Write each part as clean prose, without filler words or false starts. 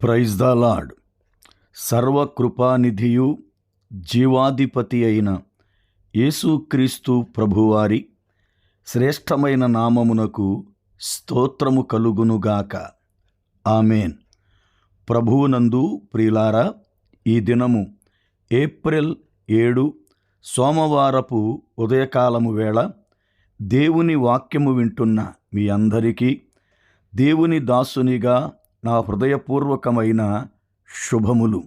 Praise the lord. సర్వకృపానిధియు జీవాధిపతి అయిన యేసుక్రీస్తు ప్రభువారి శ్రేష్టమైన నామమునకు స్తోత్రము కలుగునుగాక. ఆమేన్. ప్రభువునందు ప్రియులారా, ఈ దినము ఏప్రిల్ 7 సోమవారపు ఉదయకాలము వేళ దేవుని వాక్యము వింటున్న మీ అందరికీ దేవుని దాసునిగా నా హృదయపూర్వకమైన శుభములు.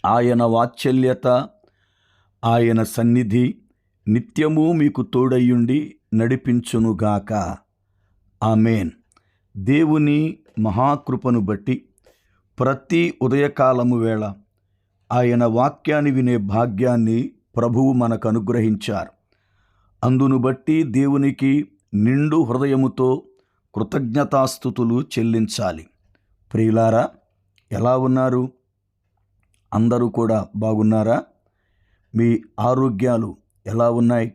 ఆయన వాత్సల్యత, ఆయన సన్నిధి నిత్యము మీకు తోడయ్యుండి నడిపించునుగాక. ఆమేన్. దేవుని మహాకృపను బట్టి ప్రతి ఉదయకాలము వేళ ఆయన వాక్యాన్ని వినే భాగ్యాన్ని ప్రభువు మనకు అనుగ్రహించారు. అందును బట్టి దేవునికి నిండు హృదయముతో కృతజ్ఞతాస్తుతులు చెల్లించాలి. ప్రియులారా, ఎలా ఉన్నారు? అందరూ కూడా బాగున్నారా? మీ ఆరోగ్యాలు ఎలా ఉన్నాయి?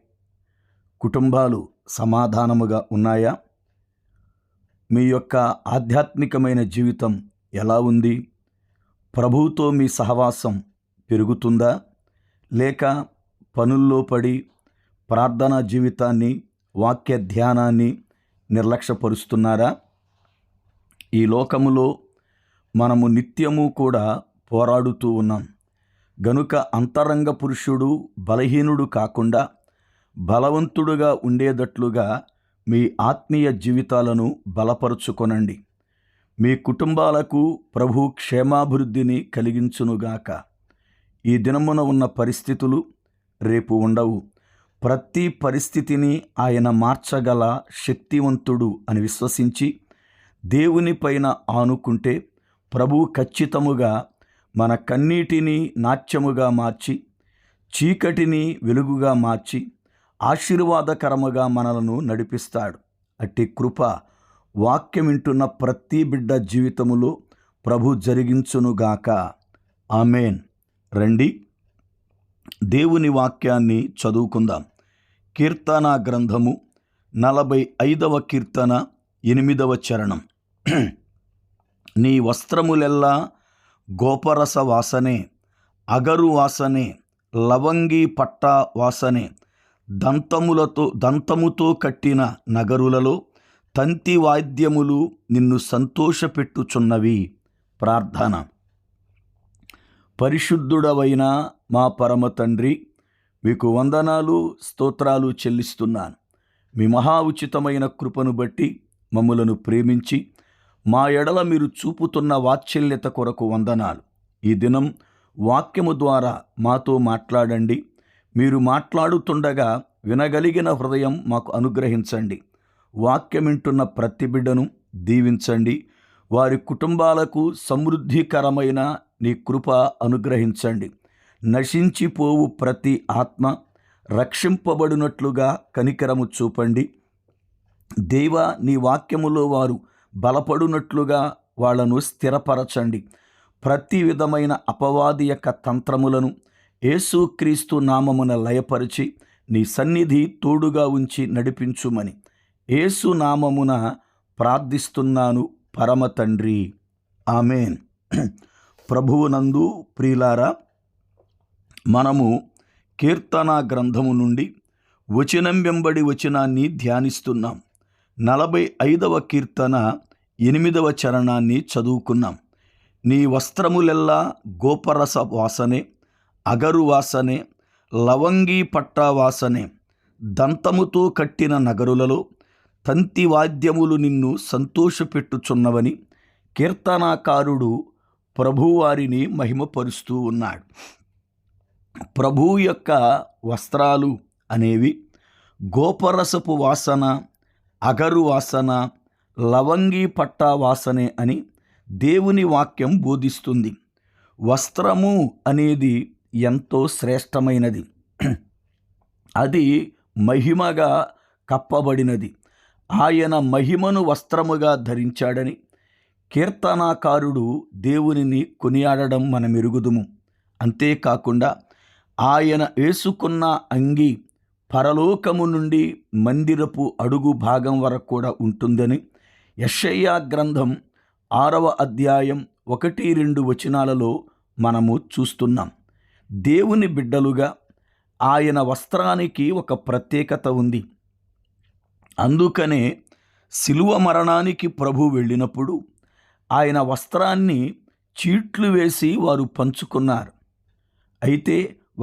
కుటుంబాలు సమాధానముగా ఉన్నాయా? మీ యొక్క ఆధ్యాత్మికమైన జీవితం ఎలా ఉంది? ప్రభువుతో మీ సహవాసం పెరుగుతుందా? లేక పనుల్లో పడి ప్రార్థనా జీవితాన్ని, వాక్య ధ్యానాన్ని నిర్లక్ష్యపరుస్తున్నారా? ఈ లోకములో మనము నిత్యము కూడా పోరాడుతూ ఉన్నాం గనుక అంతరంగ పురుషుడు బలహీనుడు కాకుండా బలవంతుడుగా ఉండేటట్లుగా మీ ఆత్మీయ జీవితాలను బలపరుచుకొనండి. మీ కుటుంబాలకు ప్రభు క్షేమాభివృద్ధిని కలిగించునుగాక. ఈ దినమున ఉన్న పరిస్థితులు రేపు ఉండవు. ప్రతి పరిస్థితిని ఆయన మార్చగల శక్తివంతుడు అని విశ్వసించి దేవుని పైన ఆనుకుంటే ప్రభు ఖచ్చితముగా మన కన్నీటిని నాట్యముగా మార్చి, చీకటిని వెలుగుగా మార్చి, ఆశీర్వాదకరముగా మనలను నడిపిస్తాడు. అట్టి కృప వాక్యం వింటున్న ప్రతి బిడ్డ జీవితములో ప్రభు జరిగించునుగాక. ఆమేన్. రండి, దేవుని వాక్యాన్ని చదువుకుందాం. కీర్తన గ్రంథము 45వ కీర్తన 8వ చరణం. నీ వస్త్రములెల్లా గోపరస వాసనే, అగరు వాసనే, లవంగి పట్ట వాసనే. దంతముతో కట్టిన నగరులలో తంతి వాద్యములు నిన్ను సంతోషపెట్టుచున్నవి. ప్రార్థన. పరిశుద్ధుడవైన మా పరమ తండ్రి, మీకు వందనాలు, స్తోత్రాలు చెల్లిస్తున్నాను. మీ మహా ఉచితమైన కృపను బట్టి మమ్ములను ప్రేమించి మా ఎడల మీరు చూపుతున్న వాత్సల్యత కొరకు వందనాలు. ఈ దినం వాక్యము ద్వారా మాతో మాట్లాడండి. మీరు మాట్లాడుతుండగా వినగలిగిన హృదయం మాకు అనుగ్రహించండి. వాక్యం వింటున్న ప్రతి బిడ్డను దీవించండి. వారి కుటుంబాలకు సమృద్ధికరమైన నీ కృప అనుగ్రహించండి. నశించిపోవు ప్రతి ఆత్మ రక్షింపబడినట్లుగా కనికరము చూపండి. దేవా, నీ వాక్యములో వారు బలపడునట్లుగా వాళ్ళను స్థిరపరచండి. ప్రతి విధమైన అపవాది యొక్క తంత్రములను యేసుక్రీస్తు నామమున లయపరిచి నీ సన్నిధి తోడుగా ఉంచి నడిపించుమని యేసు నామమున ప్రార్థిస్తున్నాను పరమ తండ్రి. ఆమేన్. ప్రభువునందు ప్రియులారా, మనము కీర్తన గ్రంథము నుండి వచనం వెంబడి వచనాన్ని ధ్యానిస్తున్నాం. 45వ కీర్తన 8వ చరణాన్ని చదువుకున్నాం. నీ వస్త్రములెల్లా గోపరస వాసనే, అగరు వాసనే, లవంగి పట్ట వాసనే. దంతముతో కట్టిన నగరులలో తంతి వాద్యములు నిన్ను సంతోషపెట్టుచున్నవని కీర్తనాకారుడు ప్రభువారిని మహిమపరుస్తూ ఉన్నాడు. ప్రభువు యొక్క వస్త్రాలు అనేవి గోపరసపు వాసన, అగరు వాసన, లవంగి పట్ట వాసనే అని దేవుని వాక్యం బోధిస్తుంది. వస్త్రము అనేది ఎంతో శ్రేష్టమైనది. అది మహిమగా కప్పబడినది. ఆయన మహిమను వస్త్రముగా ధరించాడని కీర్తనాకారుడు దేవునిని కొనియాడడం మనం ఎరుగుదుము. అంతేకాకుండా ఆయన వేసుకున్న అంగి పరలోకము నుండి మందిరపు అడుగు భాగం వరకు కూడా ఉంటుందని యెషయా గ్రంథం 6వ అధ్యాయం 1-2 వచనాలలో మనము చూస్తున్నాం. దేవుని బిడ్డలుగా ఆయన వస్త్రానికి ఒక ప్రత్యేకత ఉంది. అందుకనే శిలువ మరణానికి ప్రభు వెళ్ళినప్పుడు ఆయన వస్త్రాన్ని చీట్లు వేసి వారు పంచుకున్నారు. అయితే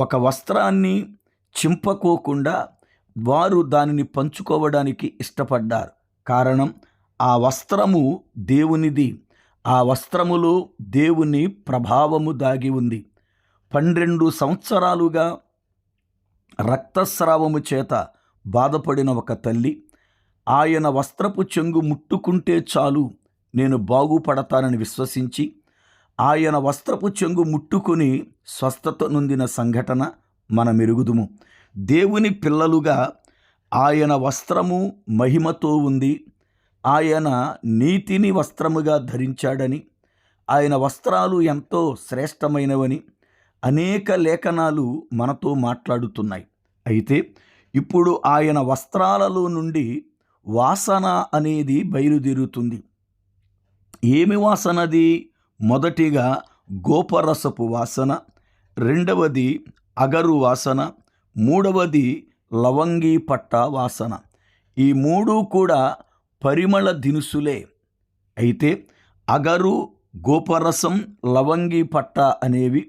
ఒక వస్త్రాన్ని చింపకోకుండా వారు దానిని పంచుకోవడానికి ఇష్టపడ్డారు. కారణం, ఆ వస్త్రము దేవునిది. ఆ వస్త్రములో దేవుని ప్రభావము దాగి ఉంది. 12 సంవత్సరాలుగా రక్తస్రావము చేత బాధపడిన ఒక తల్లి ఆయన వస్త్రపు చెంగు ముట్టుకుంటే చాలు నేను బాగుపడతానని విశ్వసించి ఆయన వస్త్రపు చెంగు ముట్టుకుని స్వస్థత నొందిన సంఘటన మనమెరుగుదుము. దేవుని పిల్లలుగా ఆయన వస్త్రము మహిమతో ఉంది. ఆయన నీతిని వస్త్రముగా ధరించాడని, ఆయన వస్త్రాలు ఎంతో శ్రేష్టమైనవని అనేక లేఖనాలు మనతో మాట్లాడుతున్నాయి. అయితే ఇప్పుడు ఆయన వస్త్రాలలో నుండి వాసన అనేది బయలుదేరుతుంది. ఏమి వాసనది? మొదటిగా గోపరసపు వాసన, రెండవది అగరు వాసన, మూడవది లవంగి పట్ట వాసన. ఈ మూడు కూడా పరిమళ దినుసులే. అయితే అగరు, గోపరసం, లవంగి పట్ట అనేవి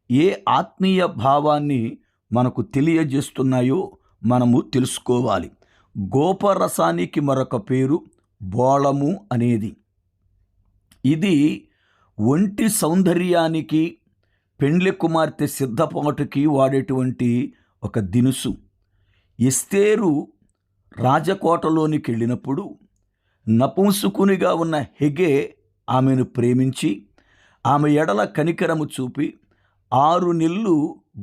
ఏ ఆత్మీయ భావాన్ని మనకు తెలియజేస్తున్నాయో మనము తెలుసుకోవాలి. గోపరసానికి మరొక పేరు బోళము అనేది. ఇది ఒంటి సౌందర్యానికి, పెండ్లి కుమార్తె సిద్ధపాటుకి వాడేటువంటి ఒక దినుసు. ఎస్తేరు రాజకోటలోనికి వెళ్ళినప్పుడు నపుంసకునిగా ఉన్న హెగే ఆమెను ప్రేమించి ఆమె ఎడల కనికరము చూపి 6 నెలలు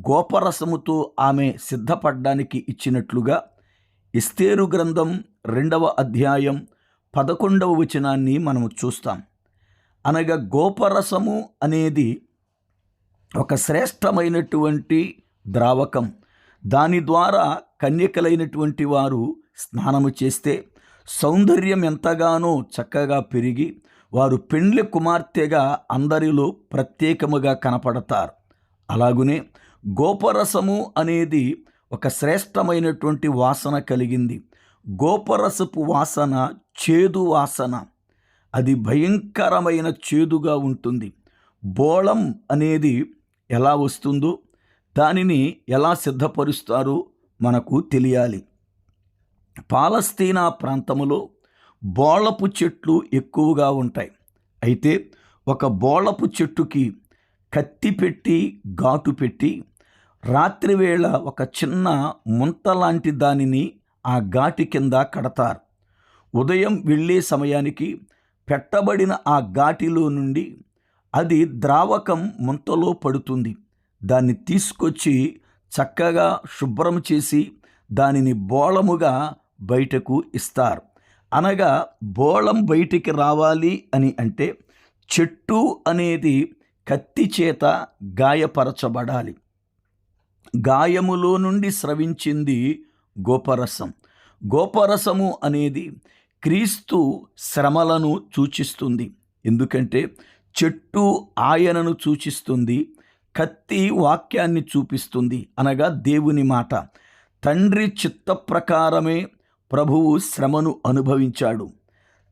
గోపరసముతో ఆమె సిద్ధపడ్డానికి ఇచ్చినట్లుగా ఎస్తేరు గ్రంథం 2వ అధ్యాయం 11వ వచనాన్ని మనము చూస్తాం. అనగా గోపరసము అనేది ఒక శ్రేష్టమైనటువంటి ద్రావకం. దాని ద్వారా కన్యకలైనటువంటి వారు స్నానము చేస్తే సౌందర్యం ఎంతగానో చక్కగా పెరిగి వారు పెండ్లి కుమార్తెగా అందరిలో ప్రత్యేకముగా కనపడతారు. అలాగునే గోపరసము అనేది ఒక శ్రేష్టమైనటువంటి వాసన కలిగింది. గోపరసపు వాసన చేదు వాసన, అది భయంకరమైన చేదుగా ఉంటుంది. బోళం అనేది ఎలా వస్తుందో, దానిని ఎలా సిద్ధపరుస్తారో మనకు తెలియాలి. పాలస్తీనా ప్రాంతంలో బోళపు చెట్లు ఎక్కువగా ఉంటాయి. అయితే ఒక బోళపు చెట్టుకి కత్తి పెట్టి ఘాటు పెట్టి రాత్రివేళ ఒక చిన్న ముంత లాంటి దానిని ఆ ఘాటి కింద కడతారు. ఉదయం వెళ్ళే సమయానికి పెట్టబడిన ఆ ఘాటిలో నుండి అది ద్రావకం ముంతలో పడుతుంది. దాన్ని తీసుకొచ్చి చక్కగా శుభ్రం చేసి దానిని బోళముగా బయటకు ఇస్తారు. అనగా బోళం బయటికి రావాలి అని అంటే చెట్టు అనేది కత్తి చేత గాయపరచబడాలి. గాయములో నుండి స్రవించింది గోపరసం. గోపరసము అనేది క్రీస్తు శ్రమలను సూచిస్తుంది. ఎందుకంటే చెట్టు ఆయనను సూచిస్తుంది, కత్తి వాక్యాన్ని చూపిస్తుంది, అనగా దేవుని మాట. తండ్రి చిత్త ప్రకారమే ప్రభువు శ్రమను అనుభవించాడు.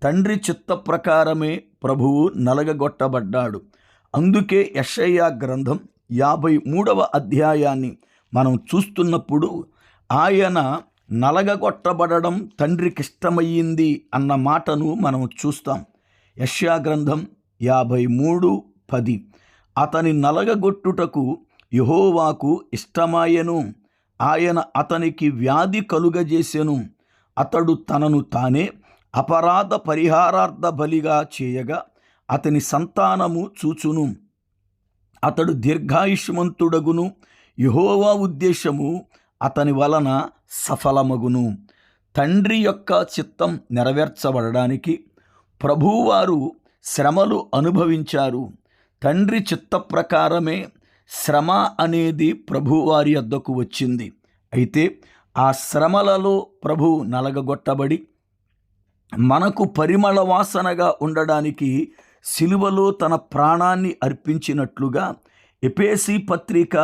తండ్రి చిత్త ప్రకారమే ప్రభువు నలగగొట్టబడ్డాడు. అందుకే యెషయా గ్రంథం 53వ అధ్యాయాన్ని మనం చూస్తున్నప్పుడు ఆయన నలగగొట్టబడడం తండ్రికి ఇష్టమయ్యింది అన్న మాటను మనం చూస్తాం. యెషయా గ్రంథం 53:10 అతని నలగగొట్టుటకు యెహోవాకు ఇష్టమాయెను, ఆయన అతనికి వ్యాధి కలుగజేసెను, అతడు తనను తానే అపరాధ పరిహారార్థ బలిగా చేయగా అతని సంతానము చూచును, అతడు దీర్ఘాయుష్మంతుడగును, యెహోవా ఉద్దేశము అతని వలన సఫలమగును. తండ్రి యొక్క చిత్తం నెరవేర్చబడడానికి ప్రభువారు శ్రమలు అనుభవించారు. తండ్రి చిత్త ప్రకారమే శ్రమ అనేది ప్రభువారి వద్దకు వచ్చింది. అయితే ఆ శ్రమలలో ప్రభువు నలగగొట్టబడి మనకు పరిమళ వాసనగా ఉండడానికి సిలువలో తన ప్రాణాన్ని అర్పించినట్లుగా ఎఫెసీ పత్రిక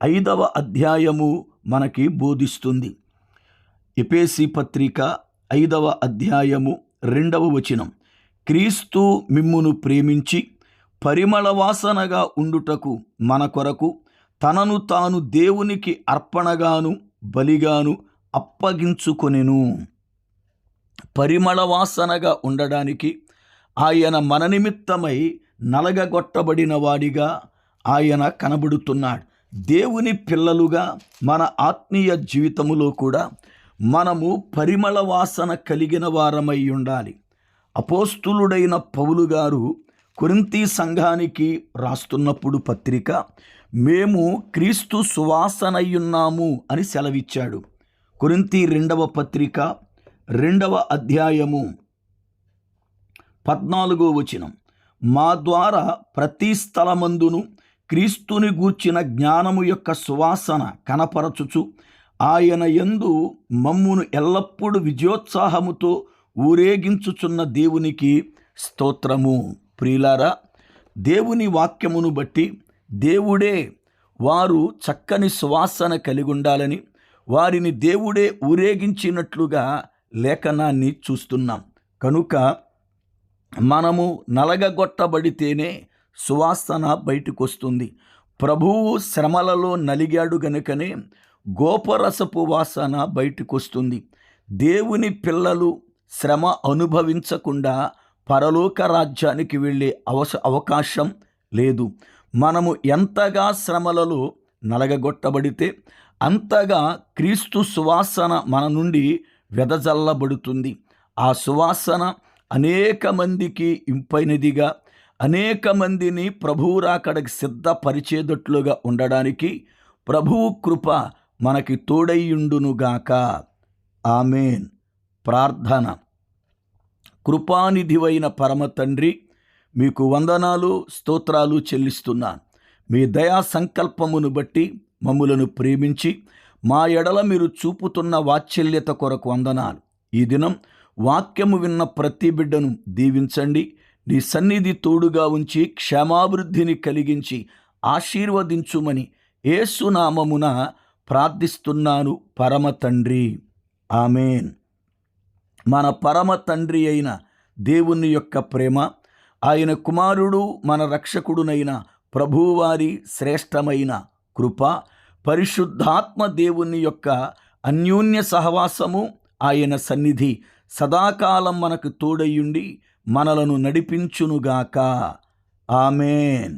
5వ అధ్యాయము మనకి బోధిస్తుంది. ఎఫెసీ పత్రిక 5వ అధ్యాయము 2వ వచనం, క్రీస్తు మిమ్మును ప్రేమించి పరిమళ వాసనగా ఉండుటకు మన కొరకు తనను తాను దేవునికి అర్పణగాను బలిగాను అప్పగించుకొనెను. పరిమళ వాసనగా ఉండడానికి ఆయన మన నిమిత్తమై నలగగొట్టబడిన వాడిగా ఆయన కనబడుతున్నాడు. దేవుని పిల్లలుగా మన ఆత్మీయ జీవితములో కూడా మనము పరిమళ వాసన కలిగిన వారమై ఉండాలి. అపోస్తులుడైన పౌలు గారు కొరింథీ సంఘానికి రాస్తున్నప్పుడు పత్రిక, మేము క్రీస్తు సువాసనయున్నాము అని సెలవిచ్చాడు. కొరింథీ 2వ పత్రిక 2వ అధ్యాయము 14వ వచనం, మా ద్వారా ప్రతి స్థలమందును క్రీస్తుని గూర్చిన జ్ఞానము యొక్క సువాసన కనపరచుచు ఆయన యందు మమ్మును ఎల్లప్పుడూ విజయోత్సాహముతో ఊరేగించుచున్న దేవునికి స్తోత్రము. ప్రియులారా, దేవుని వాక్యమును బట్టి దేవుడే వారు చక్కని సువాసన కలిగి ఉండాలని వారిని దేవుడే ఊరేగించినట్లుగా లేఖనాన్ని చూస్తున్నాం. కనుక మనము నలగగొట్టబడితేనే సువాసన బయటకు వస్తుంది. ప్రభువు శ్రమలలో నలిగాడు గనుకనే గోపరసపు వాసన బయటకు వస్తుంది. దేవుని పిల్లలు శ్రమ అనుభవించకుండా పరలోక రాజ్యానికి వెళ్ళే అవకాశం లేదు. మనము ఎంతగా శ్రమలలో నలగగొట్టబడితే అంతగా క్రీస్తు సువాసన మన నుండి వెదజల్లబడుతుంది. ఆ సువాసన అనేక మందికి ఇంపైనదిగా, అనేక మందిని ప్రభువు రాకడకి సిద్ధపరిచేటట్లుగా ఉండడానికి ప్రభువు కృప మనకి తోడైయుండునుగాక. ఆమేన్. ప్రార్థన. కృపానిధివైన పరమ తండ్రి, మీకు వందనాలు స్తోత్రాలు చెల్లిస్తున్నాను. మీ దయా సంకల్పమును బట్టి మమ్ములను ప్రేమించి మా ఎడల మీరు చూపుతున్న వాత్సల్యత కొరకు వందనాలు. ఈ దినం వాక్యము విన్న ప్రతి బిడ్డను దీవించండి. నీ సన్నిధి తోడుగా ఉంచి క్షేమాభివృద్ధిని కలిగించి ఆశీర్వదించుమని యేసు నామమున ప్రార్థిస్తున్నాను పరమ తండ్రి. ఆమేన్. మన పరమ తండ్రి అయిన దేవుని యొక్క ప్రేమ, ఆయన కుమారుడు మన రక్షకుడునైన ప్రభువారి శ్రేష్టమైన కృప, పరిశుద్ధాత్మ దేవుని యొక్క అన్యోన్య సహవాసము, ఆయన సన్నిధి సదాకాలం మనకు తోడయ్యుండి మనలను నడిపించునుగాక. ఆమేన్.